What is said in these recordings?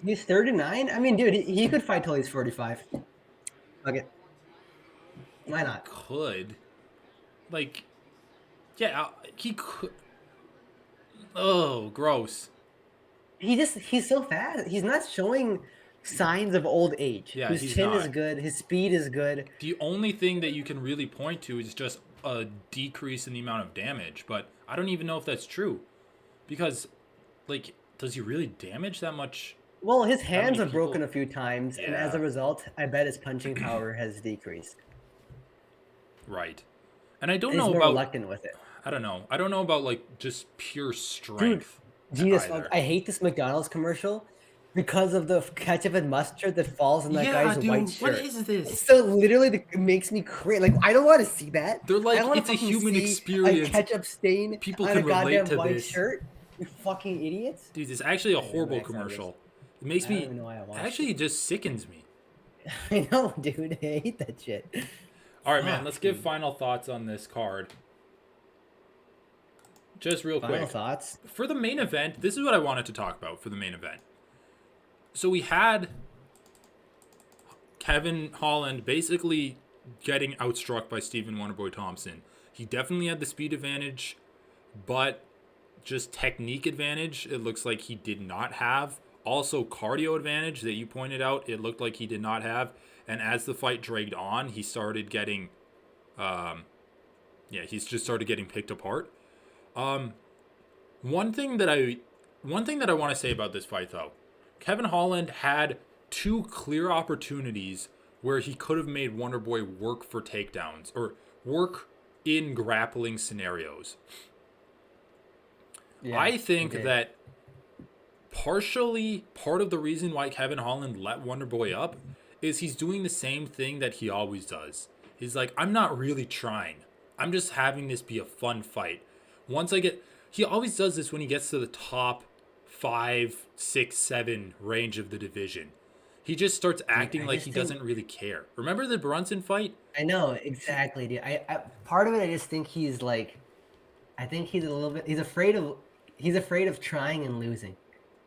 He's 39. I mean, dude, he could fight till he's 45. Okay, why not? Could. Like, yeah, he could. Oh, gross. He's so fast. He's not showing signs of old age. Yeah, His he's chin is not. good. His speed is good. The only thing that you can really point to is just a decrease in the amount of damage, but I don't even know if that's true. Because, like, does he really damage that much? Well, his That hands many have broken people? a few times, and as Yeah, a result, I bet his punching power has decreased. right. And I don't And he's know more about, reluctant with it. I don't know. I don't know about, like, just pure Dude, strength Jesus fuck, either. I hate this McDonald's commercial because of the ketchup and mustard that falls on that Yeah, guy's white dude, what shirt. is It's this? so literally it makes me cringe. Like, I don't want to see that. They're I like, don't want to it's a fucking human see a experience. ketchup stain People on a can relate goddamn to white this. shirt. You fucking idiots. Dude, it's actually a I don't even know horrible why I saw this. commercial. It makes I don't me, even know why I watched it. actually, it just sickens me. I know, dude. I hate that shit. All right, man, let's Fuck, give dude. final thoughts on this card. Just real Final quick. thoughts? For the main event, this is what I wanted to talk about for the main event. So we had Kevin Holland basically getting outstruck by Stephen Wonderboy Thompson. He definitely had the speed advantage, but just technique advantage, it looks like he did not have. Also, cardio advantage that you pointed out, it looked like he did not have. And as the fight dragged on, he started getting, he's just started getting picked apart. Um, one thing that I, one thing that I want to say about this fight though, Kevin Holland had two clear opportunities where he could have made Wonderboy work for takedowns or work in grappling scenarios. Yeah, I he think did. that partially part of the reason why Kevin Holland let Wonderboy up is he's doing the same thing that he always does. He's like, I'm not really trying. I'm just having this be a fun fight. Once I get, he always does this when he gets to the top 5, 6, 7 range of the division. He just starts Dude, acting I like just he think doesn't really care. Remember the Brunson fight? I know exactly, dude. I part of it, I just think he's like, I think he's a little bit. He's afraid of trying and losing,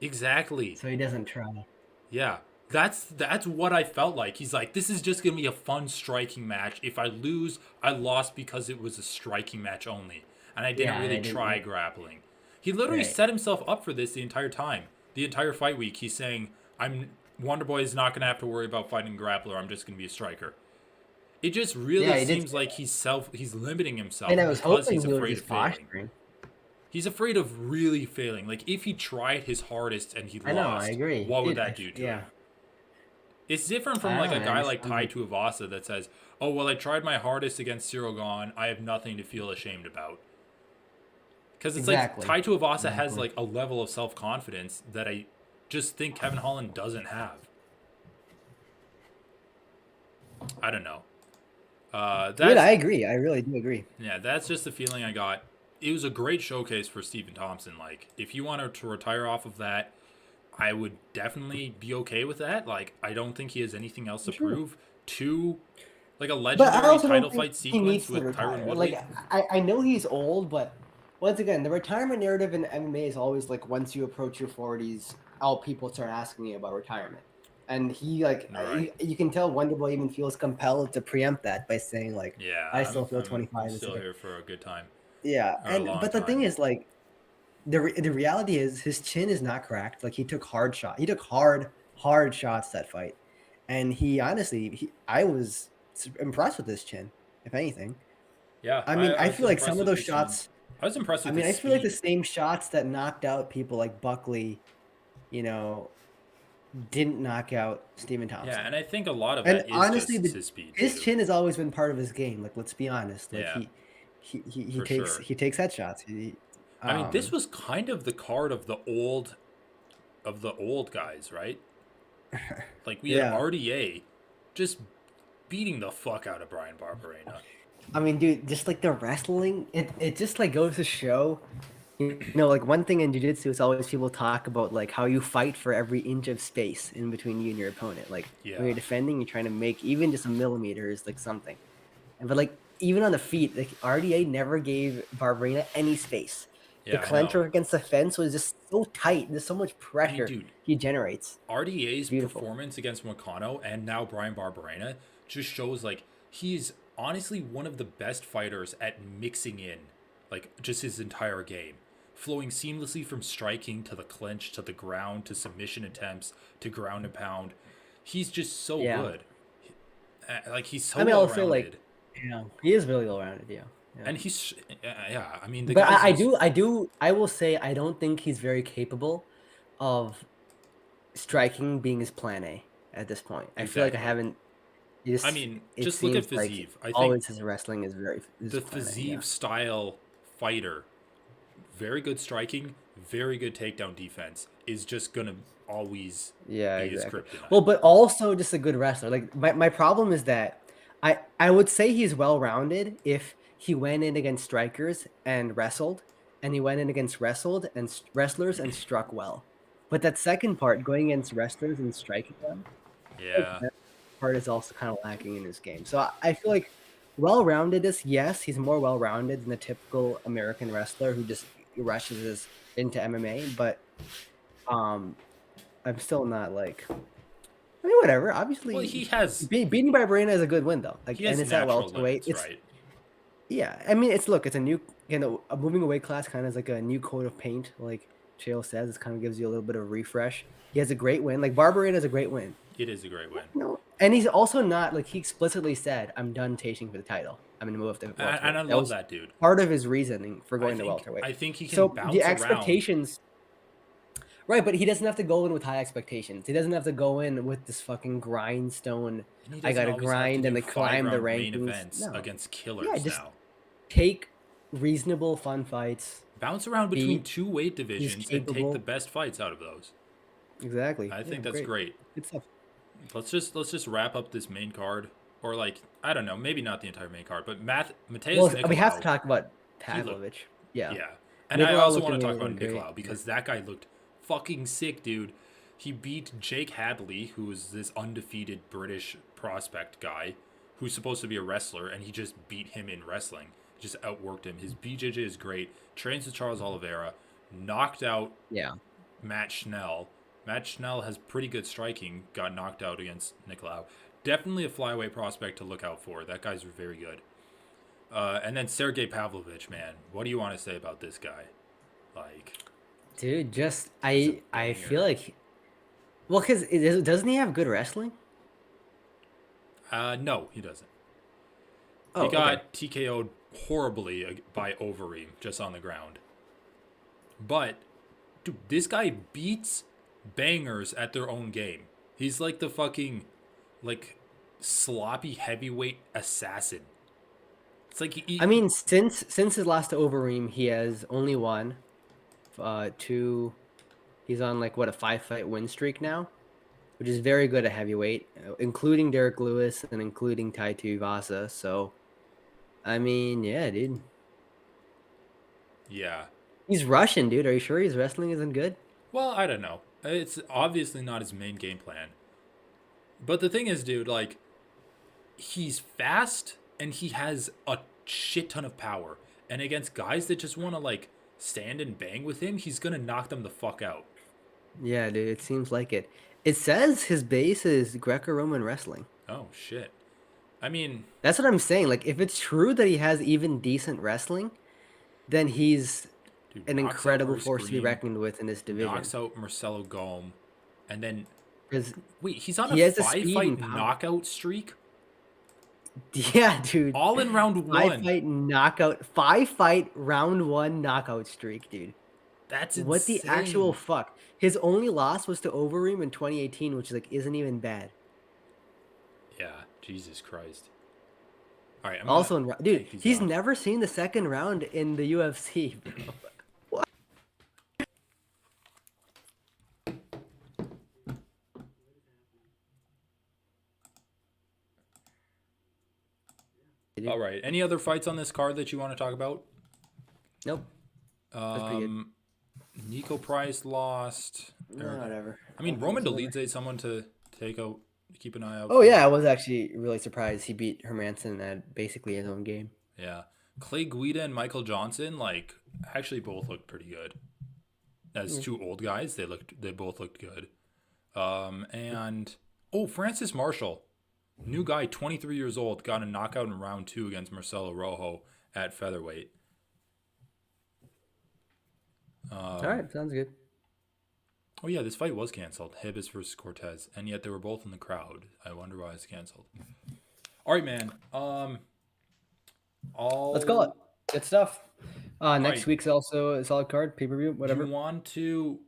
Exactly. so he doesn't try. Yeah. That's what I felt like. He's like, this is just gonna be a fun striking match. If I lose, I lost because it was a striking match only, and I didn't Yeah, and really I didn't. try grappling. He literally Right. set himself up for this the entire time. The entire fight week, he's saying, "I'm Wonderboy is not gonna have to worry about fighting grappler. I'm just gonna be a striker." It just really Yeah, he did. seems like he's limiting And himself I was because hoping he's he was afraid of just failing. posturing. He's afraid of really failing. Like if he tried his hardest and he I know. I lost, agree, what would dude. that do to him? Yeah. It's different from I like don't a know, man. guy like Tai Tuivasa that says, "Oh well, I tried my hardest against Cyril Gahn. I have nothing to feel ashamed about." Because it's like Exactly. Tai Tuivasa has Exactly. like a level of self confidence that I just think Kevin Holland doesn't have. I don't know. Dude, That's I agree. I really do agree. Yeah, that's just the feeling I got. It was a great showcase for Stephen Thompson. Like, if you wanted to retire off of that, I would definitely be okay with that. Like, I don't think he has anything else to Sure. prove. Two, like a But I legendary also title don't think fight he sequence needs to with Tyron retire. Like, Woodley. I know he's old, but once again, the retirement narrative in MMA is always like once you approach your 40s, all people start asking you about retirement. And he like All right. you can tell Wonderboy even feels compelled to preempt that by saying like, Yeah, I still feel I'm 25 is still okay. here for a good time Yeah, or a and long but the thing time. is like the reality is his chin is not cracked. Like he took hard shot. He took hard shots that fight, and he honestly, I was impressed with his chin. If anything, Yeah, I mean, I I was feel like some impressed of with those his chin. shots. I was impressed I with mean, his I feel like the speed. same shots that knocked out people like Buckley, didn't knock out Stephen Yeah, Thompson. and I think a lot of And that is honestly, just his speed his too. chin has always been part of his game. Like, let's be honest. Like Yeah, he for takes sure. he takes headshots. I mean, this Um, was kind of the card of the old guys, right? Like we had yeah. RDA just beating the fuck out of Brian Barberena. I mean, dude, just like the wrestling, it just like goes to show, like one thing in jiu-jitsu is always people talk about like how you fight for every inch of space in between you and your opponent. Like when Yeah. you're defending, you're trying to make even just a millimeter is like something. But like even on the feet, like RDA never gave Barberena any space. The Yeah, I know. clincher against the fence was just so tight. There's so much I mean, pressure dude, he generates. RDA's Beautiful. performance against Moicano and now Brian Barberena just shows like he's honestly one of the best fighters at mixing in like just his entire game, flowing seamlessly from striking to the clinch to the ground to submission attempts to ground and pound. He's just so Yeah. good. Like he's so I mean, well I'll say like, rounded, yeah, he is really well rounded. Yeah. Yeah. and he's yeah. I mean, the But guy's just I will say I don't think he's very capable of striking being his plan A at this point. I feel like I exactly. haven't. I Just mean, it just look at seems like Fazeev. I think always his wrestling is very is the plan A. Yeah. Fazeev style fighter, very good striking, very good takedown defense, is just gonna always Yeah, be his exactly. kryptonite. Well, but also just a good wrestler. Like my problem is that I would say he's well rounded if he went in against strikers and wrestled, and he went in against wrestlers and struck well. But that second part, going against wrestlers and striking well, like Yeah, that part is also kind of lacking in his game. So I feel like well-roundedness, yes, he's more well-rounded than the typical American wrestler who just rushes into MMA. But um, I'm still not like. I mean, whatever. well, Obviously, he has beating by Brina is a good win, though. Like, he and has it's at natural welterweight. limits, It's right? yeah. I mean, it's a new, a moving away class kind of is like a new coat of paint. Like Chael says, it kind of gives you a little bit of refresh. He has a great win. Like Barberina is a great win. It is a great win, No, and he's also not like he explicitly said, "I'm done chasing for the title. I'm gonna move up to and I welterweight." That love was that dude. part of his reasoning for going to welterweight. I think he can So the bounce around. expectations. Right, but he doesn't have to go in with high expectations. He doesn't have to go in with this fucking grindstone. And he I doesn't gotta always have to grind and do to five climb the round main rankings. events No. against Yeah, killers just now. take reasonable, fun fights. Bounce around between Beat. two weight He's divisions and take the capable. best fights out of those. Exactly. I Yeah, think that's great. great. Good stuff. Let's just wrap up this main card, or like I don't know, maybe not the entire main card, but Well, Mateus we have to Nicolau, talk about he looked Pavlovich. Yeah. yeah, and I Nicolau also want looking to talk about amazing, great. Nicolau because that guy looked fucking sick, dude. He beat Jake Hadley, who is this undefeated British prospect guy, who's supposed to be a wrestler, and he just beat him in wrestling. Just outworked him. His BJJ is great. Trains with Charles Oliveira. Knocked out Yeah. Matt Schnell. Matt Schnell has pretty good striking. Got knocked out against Nicolau. Definitely a flyweight prospect to look out for. That guy's very good. And then Sergey Pavlovich, man. What do you want to say about this guy? Like, Dude, just he's a I feel banger. like well, because doesn't he have good wrestling? No, he doesn't. Oh, He okay. got TKO'd horribly by Overeem just on the ground. But, dude, this guy beats bangers at their own game. He's like the fucking, like, sloppy heavyweight assassin. It's like I mean, since his last Overeem, he has only won two. He's on like what a 5-fight win streak now, which is very good at heavyweight, including Derek Lewis and including Tai Tuivasa. So, I mean, yeah, dude, yeah. he's Russian, dude. Are you sure his wrestling isn't good? Well, I don't know. It's obviously not his main game plan. But the thing is, dude, like, he's fast and he has a shit ton of power. And against guys that just want to, like, stand and bang with him, he's going to knock them the fuck out. Yeah, dude, it seems like it. It says his base is Greco-Roman wrestling. Oh, shit. I mean, That's what I'm saying. Like, if it's true that he has even decent wrestling, then he's dude, an knocks out incredible Maurice force to be Green, reckoned with in this division. knocks out Marcelo Gome, and then, Because wait, he's on he a has the speed five-fight and power. knockout streak? Yeah, dude. All in round one. 5-fight round one knockout streak, dude. That's What the actual insane. fuck? His only loss was to Overeem in 2018, which like isn't even bad. Yeah, Jesus Christ. All right, Also, dude, take these he's off. never seen the second round in the UFC. Bro. All right. Any other fights on this card that you want to talk about? Nope. That's pretty good. Nico Price lost. No, whatever. I mean, Roman Dolidze is someone to take out, keep an eye out. Oh for. yeah, I was actually really surprised he beat Hermanson at basically his own game. Yeah. Clay Guida and Michael Johnson, like, actually both looked pretty good. As Mm. two old guys, they both looked good. And Francis Marshall, new guy, 23 years old, got a knockout in round 2 against Marcelo Rojo at featherweight. All right, sounds good. Oh yeah, this fight was canceled. Hibis versus Cortez, and yet they were both in the crowd. I wonder why it's canceled. All right, man. Let's call it. Good stuff. All Next right. week's also a solid card, pay-per-view, Do whatever. you want to